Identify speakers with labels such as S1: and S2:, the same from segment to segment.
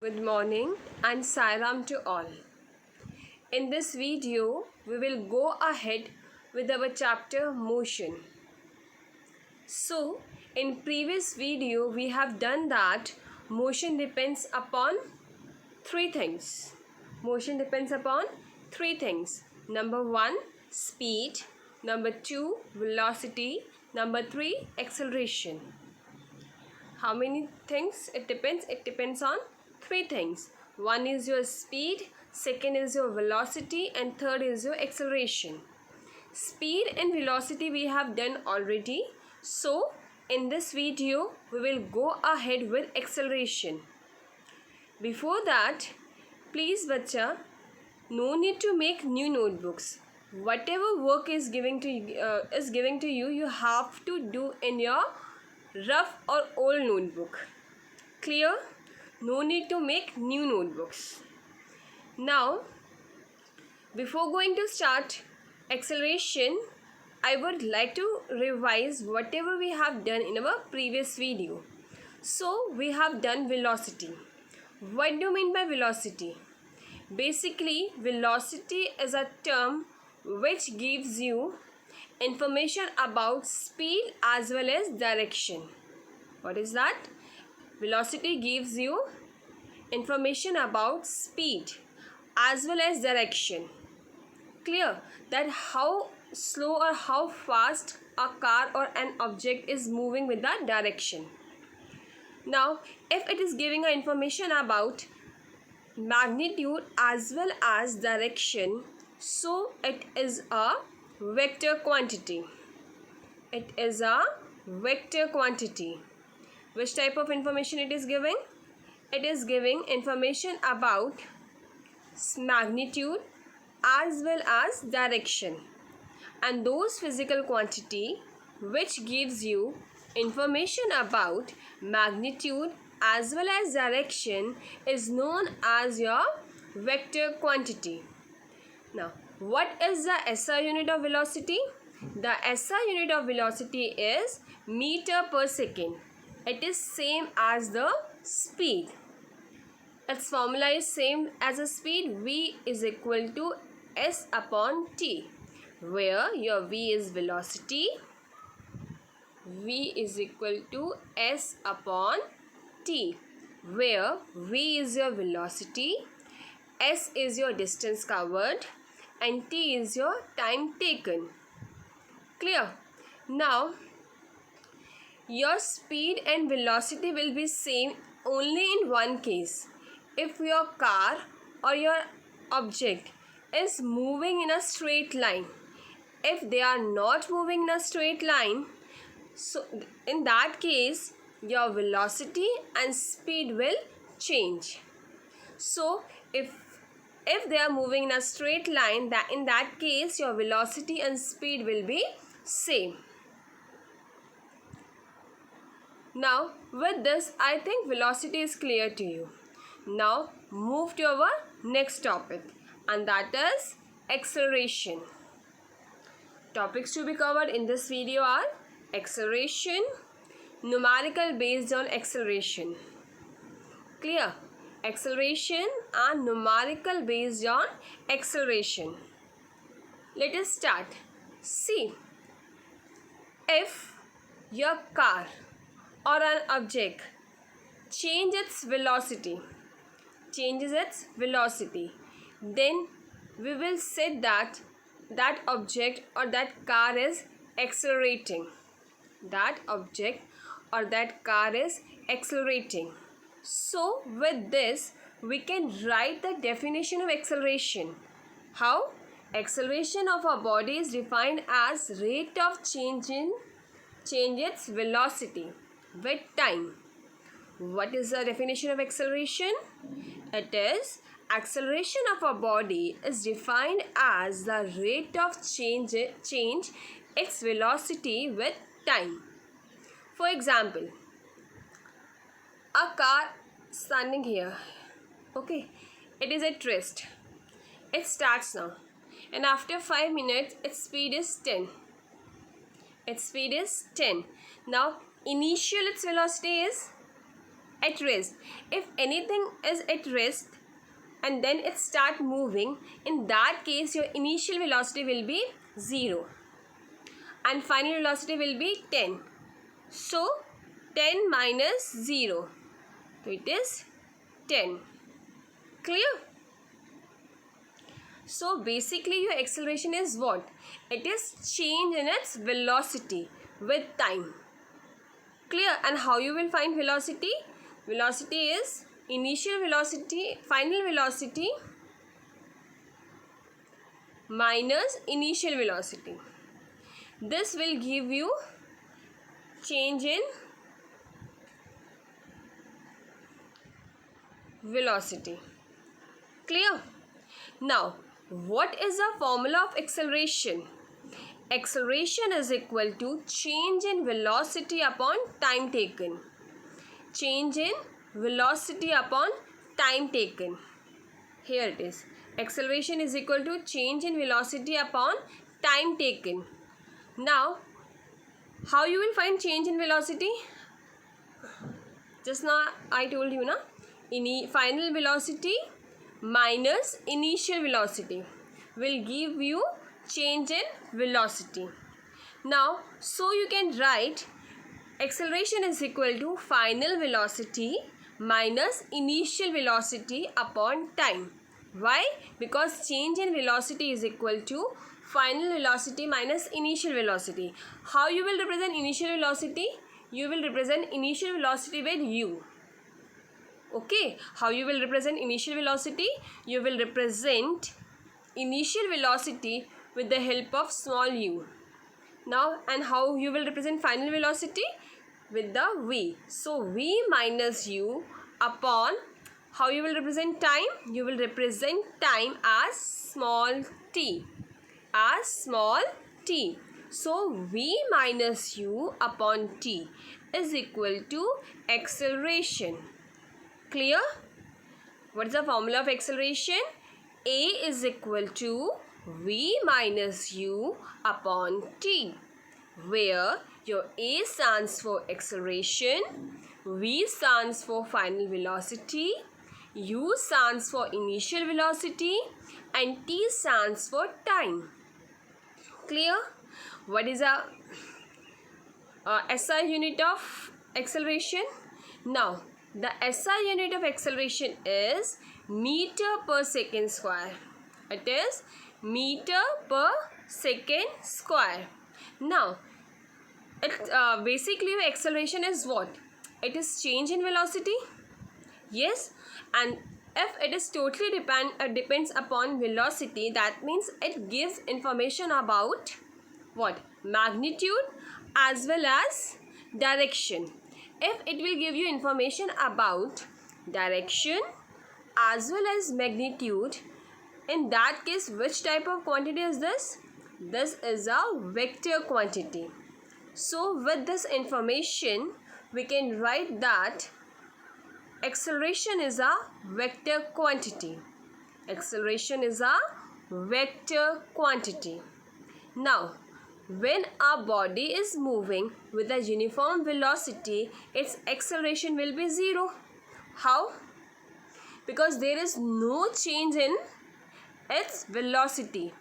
S1: Good morning and Sairam to all. In this video, we will go ahead with our chapter motion. So, in previous video, we have done that motion depends upon three things. Motion depends upon three things. Number 1, speed. Number 2, velocity. Number 3, acceleration. How many things it depends? It depends on three things. One is your speed, second is your velocity, and third is your acceleration. Speed and velocity we have done already. So in this video we will go ahead with acceleration. Before that, please bacha, no need to make new notebooks. Whatever work is giving to you, you have to do in your rough or old notebook. Clear? No need to make new notebooks. Now, before going to start acceleration, I would like to revise whatever we have done in our previous video. So, we have done velocity. What do you mean by velocity? Basically, velocity is a term which gives you information about speed as well as direction. What is that? Velocity gives you information about speed as well as direction. Clear? That how slow or how fast a car or an object is moving with that direction. Now, if it is giving a information about magnitude as well as direction, so it is a vector quantity. It is a vector quantity. Which type of information it is giving? It is giving information about magnitude as well as direction. And those physical quantity which gives you information about magnitude as well as direction is known as your vector quantity. Now, what is the SI unit of velocity? The SI unit of velocity is meter per second. It is same as the speed. Its formula is same as a speed. V is equal to S upon T, where your V is velocity. V is equal to S upon T, where V is your velocity, S is your distance covered, and T is your time taken. Clear? Now, your speed and velocity will be same only in one case. If your car or your object is moving in a straight line. If they are not moving in a straight line, so in that case your velocity and speed will change. So if they are moving in a straight line, that in that case your velocity and speed will be same. Now with this, I think velocity is clear to you. Now move to our next topic, and that is acceleration. Topics to be covered in this video are acceleration, numerical based on acceleration. Clear? Acceleration and numerical based on acceleration. Let us start. See, if your car or an object changes its velocity, then we will say that that object or that car is accelerating. That object or that car is accelerating. So with this, we can write the definition of acceleration. How? Acceleration of a body is defined as rate of change its velocity with time. What is the definition of acceleration? It is acceleration of a body is defined as the rate of change its velocity with time. For example, a car standing here. Okay, it is at rest. It starts now, and after 5 minutes its speed is 10. Its speed is 10. Now initial its velocity is at rest. If anything is at rest and then it start moving, in that case your initial velocity will be 0 and final velocity will be 10. So 10 minus 0, so it is 10. Clear? So basically your acceleration is what? It is change in its velocity with time. Clear? And how you will find velocity? Velocity is initial velocity, final velocity minus initial velocity. This will give you change in velocity. Clear? Now, what is the formula of acceleration? Acceleration is equal to change in velocity upon time taken. Change in velocity upon time taken. Here it is. Acceleration is equal to change in velocity upon time taken. Now, how you will find change in velocity? Just now I told you, na? Final velocity minus initial velocity will give you change in velocity. Now, so you can write acceleration is equal to final velocity minus initial velocity upon time. Why? Because change in velocity is equal to final velocity minus initial velocity. How you will represent initial velocity? You will represent initial velocity with u. Okay, how you will represent initial velocity? You will represent initial velocity with the help of small u. Now, and how you will represent final velocity? With the v. So, v minus u upon, how you will represent time? You will represent time as small t. As small t. So, v minus u upon t is equal to acceleration. Clear? What is the formula of acceleration? A is equal to v minus u upon t, where your A stands for acceleration, v stands for final velocity, u stands for initial velocity, and t stands for time. Clear? What is a SI unit of acceleration? Now, the SI unit of acceleration is meter per second square. It is meter per second square. Now, basically your acceleration is what? It is change in velocity. Yes, and if it is totally depends upon velocity, that means it gives information about what? Magnitude as well as direction. If it will give you information about direction as well as magnitude, in that case, which type of quantity is this? This is a vector quantity. So, with this information, we can write that acceleration is a vector quantity. Acceleration is a vector quantity. Now, when a body is moving with a uniform velocity, its acceleration will be 0. How? Because there is no change in its velocity.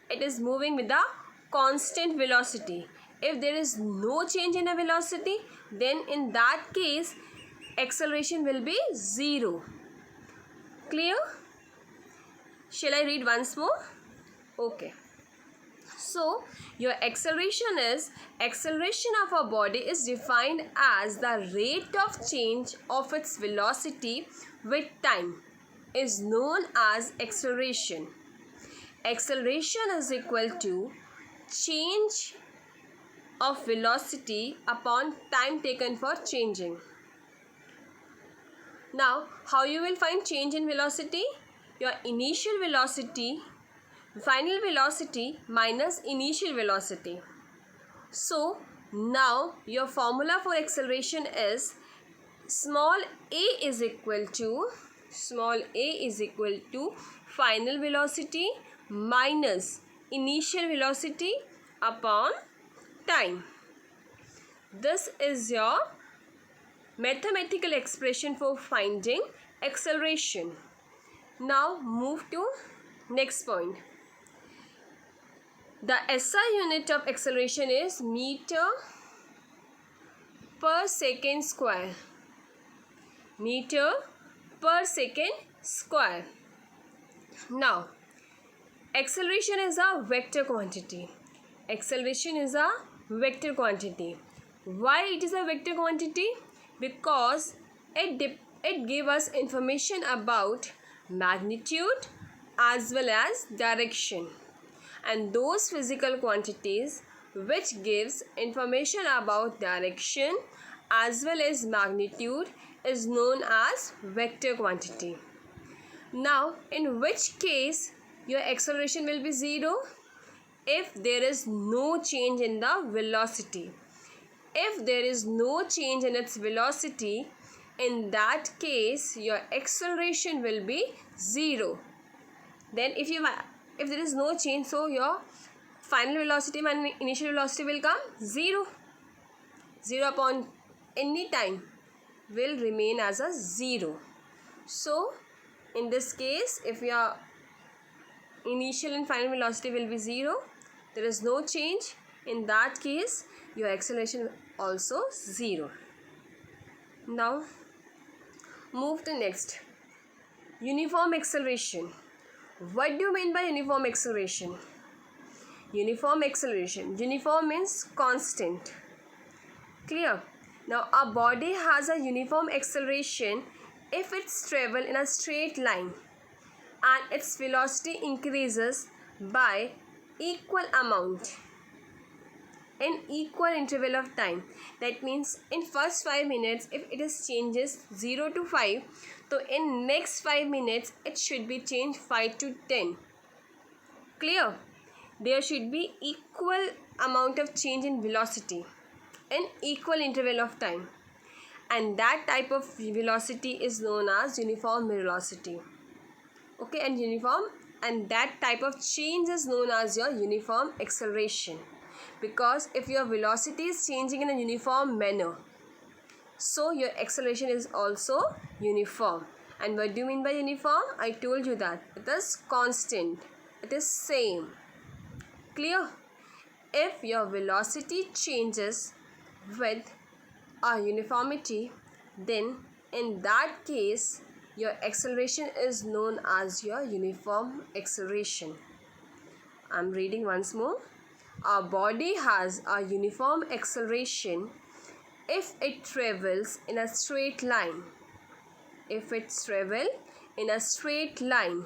S1: It is moving with a constant velocity. If there is no change in a velocity, then in that case, acceleration will be 0. Clear? Shall I read once more? Okay. So, your acceleration of a body is defined as the rate of change of its velocity with time is known as acceleration. Acceleration is equal to change of velocity upon time taken for changing. Now, how you will find change in velocity? Your initial velocity, final velocity minus initial velocity. So, now your formula for acceleration is small a is equal to final velocity minus initial velocity upon time. This is your mathematical expression for finding acceleration. Now move to next point. The SI unit of acceleration is meter per second square. Meter per second square. Now, acceleration is a vector quantity. Acceleration is a vector quantity. Why it is a vector quantity? Because it gives us information about magnitude as well as direction. And those physical quantities which gives information about direction as well as magnitude is known as vector quantity. Now, in which case your acceleration will be 0? If there is no change in the velocity. If there is no change in its velocity, in that case your acceleration will be 0. Then if there is no change, so your final velocity and initial velocity will come 0. 0 upon any time will remain as a 0. So in this case, if your initial and final velocity will be 0, there is no change, in that case your acceleration also 0. Now move to next. Uniform acceleration. What do you mean by uniform acceleration? Uniform acceleration. Uniform means constant. Clear? Now a body has a uniform acceleration if it's travel in a straight line and its velocity increases by equal amount in equal interval of time. That means in first 5 minutes if it is changes 0 to 5, so in next 5 minutes it should be changed 5 to 10. Clear? There should be equal amount of change in velocity in equal interval of time, and that type of velocity is known as uniform velocity. Okay, and that type of change is known as your uniform acceleration, because if your velocity is changing in a uniform manner, so your acceleration is also uniform. And what do you mean by uniform? I told you that it is constant, it is same. Clear? If your velocity changes with a uniformity, then in that case your acceleration is known as your uniform acceleration. I'm reading once more. Our body has a uniform acceleration if it travels in a straight line. If it travels in a straight line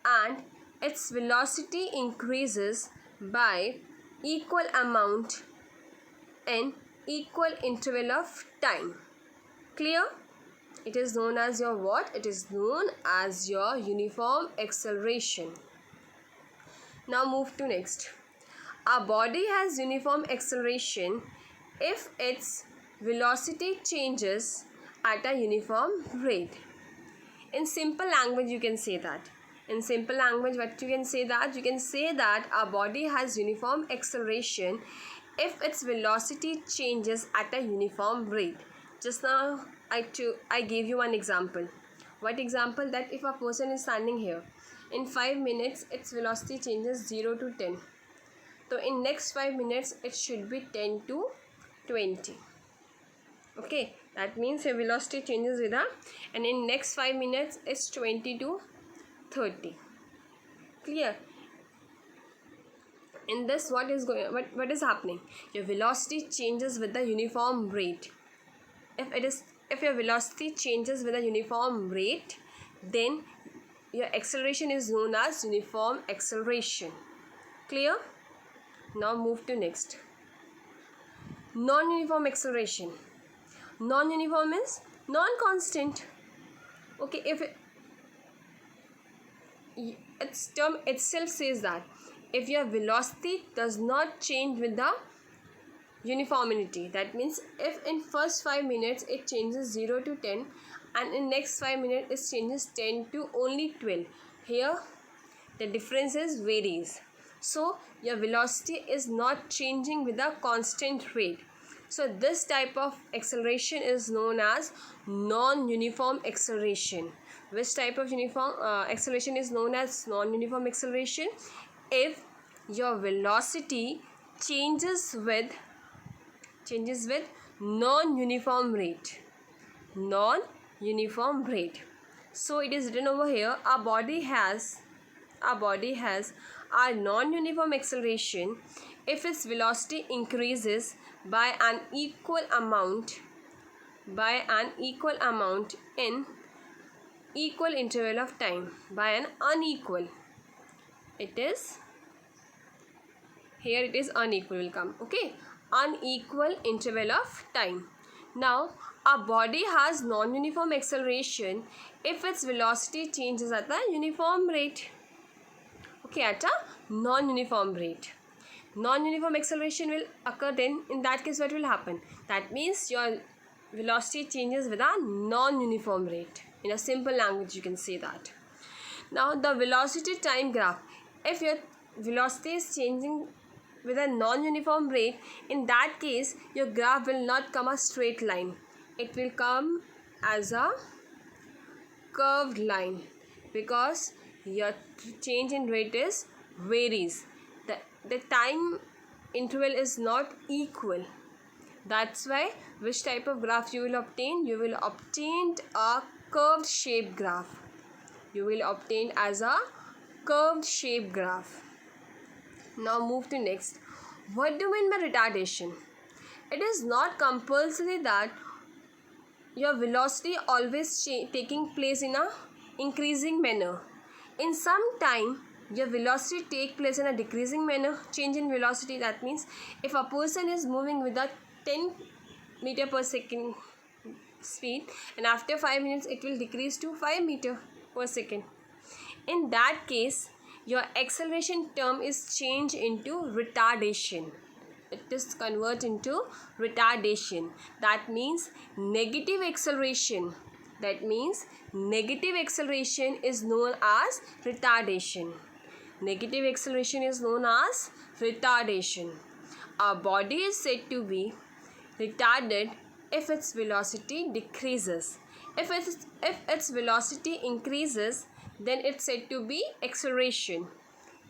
S1: and its velocity increases by equal amount in equal interval of time. Clear? It is known as your what? It is known as your uniform acceleration. Now move to next. Our body has uniform acceleration if its velocity changes at a uniform rate. In simple language you can say that. In simple language what you can say that? You can say that our body has uniform acceleration if its velocity changes at a uniform rate. Just now I gave you one example. What example? That if a person is standing here, in 5 minutes its velocity changes 0 to 10. So in next 5 minutes it should be 10 to 20. Okay, that means your velocity changes with a, and in next 5 minutes it's 20 to 30. Clear? In this what is happening? Your velocity changes with the uniform rate. If your velocity changes with a uniform rate, then your acceleration is known as uniform acceleration. Clear? Now move to next. Non-uniform acceleration. Non-uniform means non-constant. Okay, if its term itself says that if your velocity does not change with the uniformity, that means if in first 5 minutes it changes 0 to 10 and in next 5 minutes it changes 10 to only 12, here the differences varies. So your velocity is not changing with a constant rate. So this type of acceleration is known as non-uniform acceleration. Which type of acceleration is known as non-uniform acceleration? If your velocity changes with non-uniform rate. Non-uniform rate. So it is written over here, our body has a non-uniform acceleration if its velocity increases by an equal amount in equal interval of time. By an unequal, it is unequal will come. Okay, unequal interval of time. Now a body has non-uniform acceleration if its velocity changes at the uniform rate. Okay, at a non-uniform rate. Non-uniform acceleration will occur then. In that case, what will happen? That means your velocity changes with a non-uniform rate. In a simple language, you can say that. Now, the velocity time graph. If your velocity is changing with a non-uniform rate, in that case, your graph will not come a straight line. It will come as a curved line because your change in rate is varies. The time interval is not equal. That's why which type of graph you will obtain? You will obtain a curved shape graph. You will obtain as a curved shape graph. Now move to next. What do you mean by retardation? It is not compulsory that your velocity always taking place in a increasing manner. In some time, your velocity take place in a decreasing manner. Change in velocity, that means if a person is moving with a 10 meter per second speed, and after 5 minutes it will decrease to 5 meter per second. In that case, your acceleration term is changed into retardation. It is converted into retardation. That means negative acceleration. That means negative acceleration is known as retardation. Negative acceleration is known as retardation. A body is said to be retarded if its velocity decreases. If its velocity increases, then it's said to be acceleration.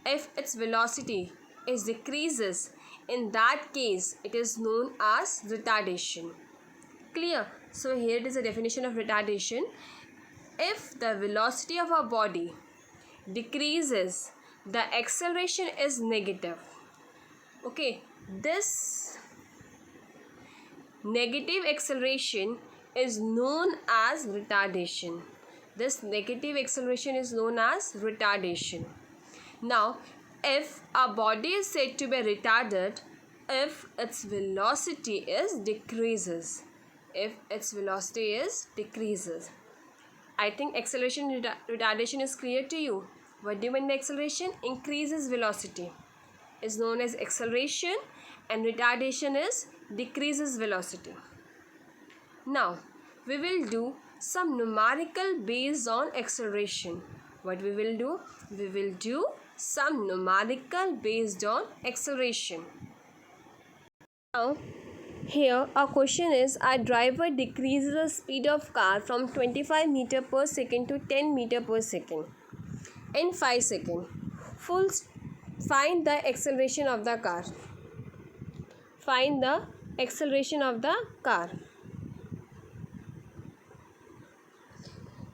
S1: If its velocity decreases, in that case it is known as retardation. Clear? So here it is a definition of retardation. If the velocity of a body decreases, the acceleration is negative. Okay, this negative acceleration is known as retardation. This negative acceleration is known as retardation. Now, if a body is said to be retarded if its velocity decreases. If its velocity decreases. I think acceleration retardation is clear to you. What do you mean by acceleration? Increases velocity is known as acceleration, and retardation is decreases velocity. Now, we will do some numerical based on acceleration. What we will do? We will do some numerical based on acceleration. Now, here our question is, a driver decreases the speed of car from 25 meter per second to 10 meter per second in 5 seconds. Find the acceleration of the car. Find the acceleration of the car.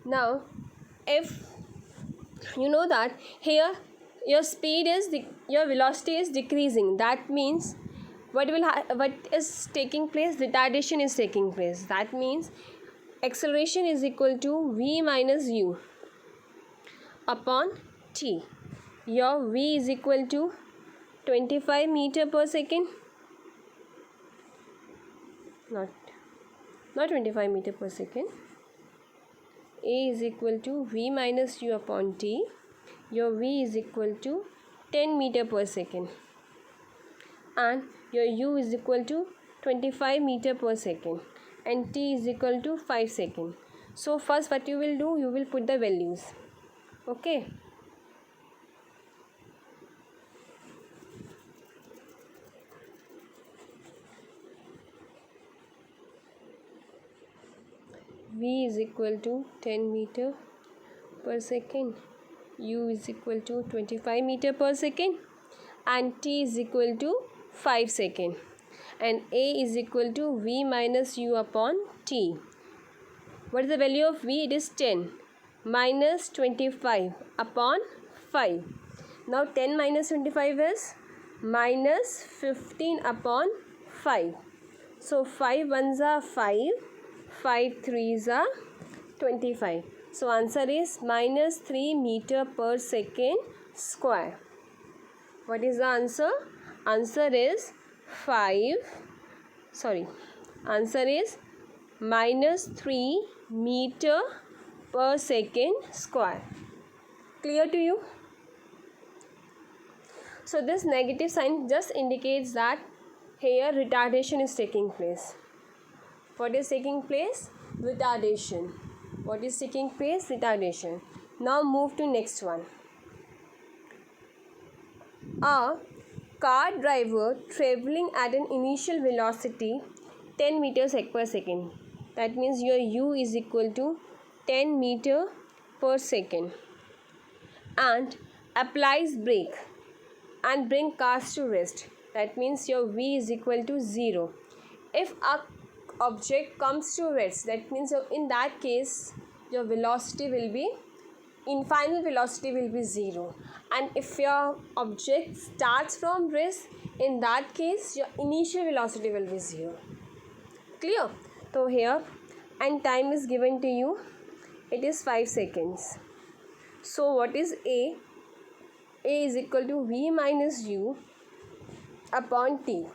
S1: Now, if you know that here your velocity is decreasing, that means what is taking place? Retardation is taking place. That means acceleration is equal to v minus u upon t. Your v is equal to 25 meter per second. Not 25 meter per second. A is equal to v minus u upon t. Your v is equal to 10 meter per second. And your u is equal to 25 meter per second. And t is equal to 5 seconds. So first what you will do? You will put the values. Okay. v is equal to 10 meter per second, u is equal to 25 meter per second, and t is equal to 5 second, and a is equal to v minus u upon t. What is the value of v? It is 10 minus 25 upon 5. Now 10 minus 25 is minus 15 upon 5. So 5 ones are 5, 5 threes are 25. So answer is minus 3 meter per second square. What is the answer? Answer is answer is minus 3 meter per second square. Clear to you? So this negative sign just indicates that here retardation is taking place. What is taking place? Retardation. What is taking place? Retardation. Now move to next one. A car driver traveling at an initial velocity 10 meters per second. That means your u is equal to 10 meter per second, and applies brake and bring cars to rest. That means your v is equal to 0. If a object comes to rest, that means in that case your velocity will be, in final velocity will be 0, and if your object starts from rest, in that case your initial velocity will be 0. Clear? So here, and time is given to you, it is 5 seconds. So what is a? A is equal to v minus u upon t.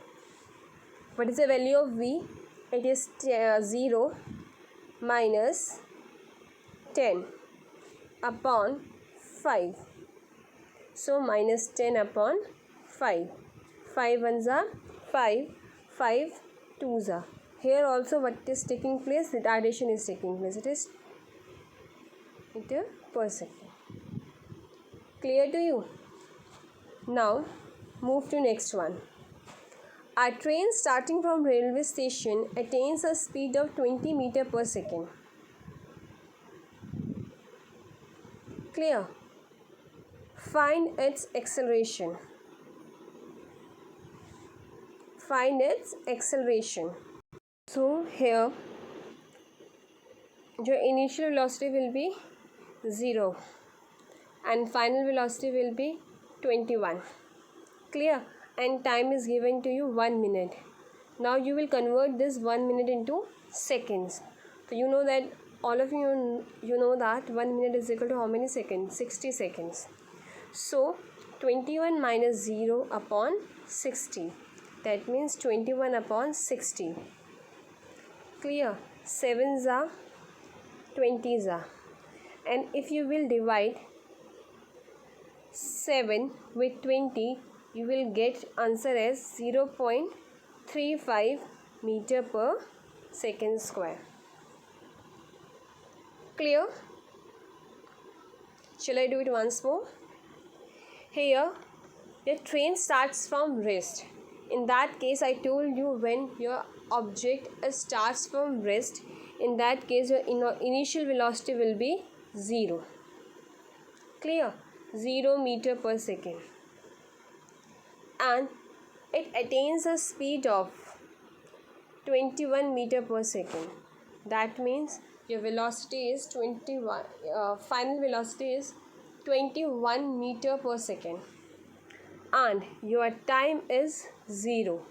S1: What is the value of v? It is 0 minus 10 upon 5. So minus 10 upon 5. 5 ones are 5, 5 twos are. Here also what is taking place? Retardation is taking place. It is meter per second. Clear to you? Now move to next one. A train starting from railway station attains a speed of 20 meter per second. Clear? Find its acceleration. Find its acceleration. So here your initial velocity will be 0 and final velocity will be 21. Clear? And time is given to you 1 minute. Now you will convert this 1 minute into seconds. So you know that, all of you know that 1 minute is equal to how many seconds? 60 seconds. So 21 minus 0 upon 60. That means 21 upon 60. Clear? 7s are 20s are. And if you will divide 7 with 20, you will get answer as 0.35 meter per second square. Clear? Shall I do it once more? Here, the train starts from rest. In that case, I told you when your object starts from rest, in that case your initial velocity will be 0. Clear? 0 meter per second. And it attains a speed of 21 meter per second. That means your velocity is 21. Final velocity is 21 meter per second. And your time is 0.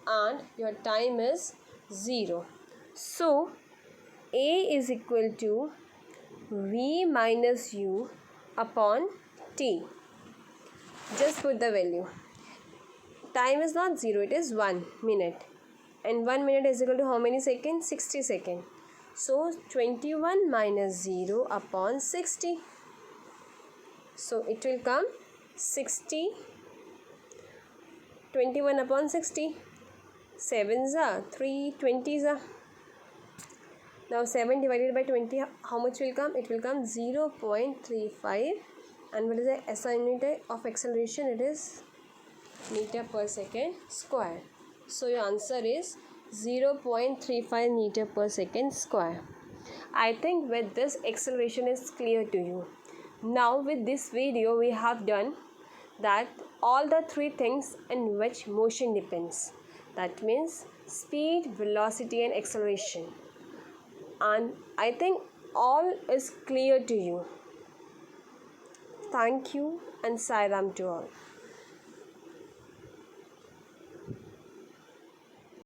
S1: And your time is 0. So A is equal to V minus U upon T. Just put the value. Time is not 0, it is 1 minute. And 1 minute is equal to how many seconds? 60 seconds. So 21 minus 0 upon 60. So it will come 60. 21 upon 60. 7s are 3, 20s are. Now 7 divided by 20, how much will come? It will come 0.35. And what is the SI unit of acceleration? It is meter per second square. So your answer is 0.35 meter per second square. I think with this acceleration is clear to you. Now with this video we have done that all the three things in which motion depends. That means speed, velocity and acceleration. And I think all is clear to you. Thank you and Sai Ram to all.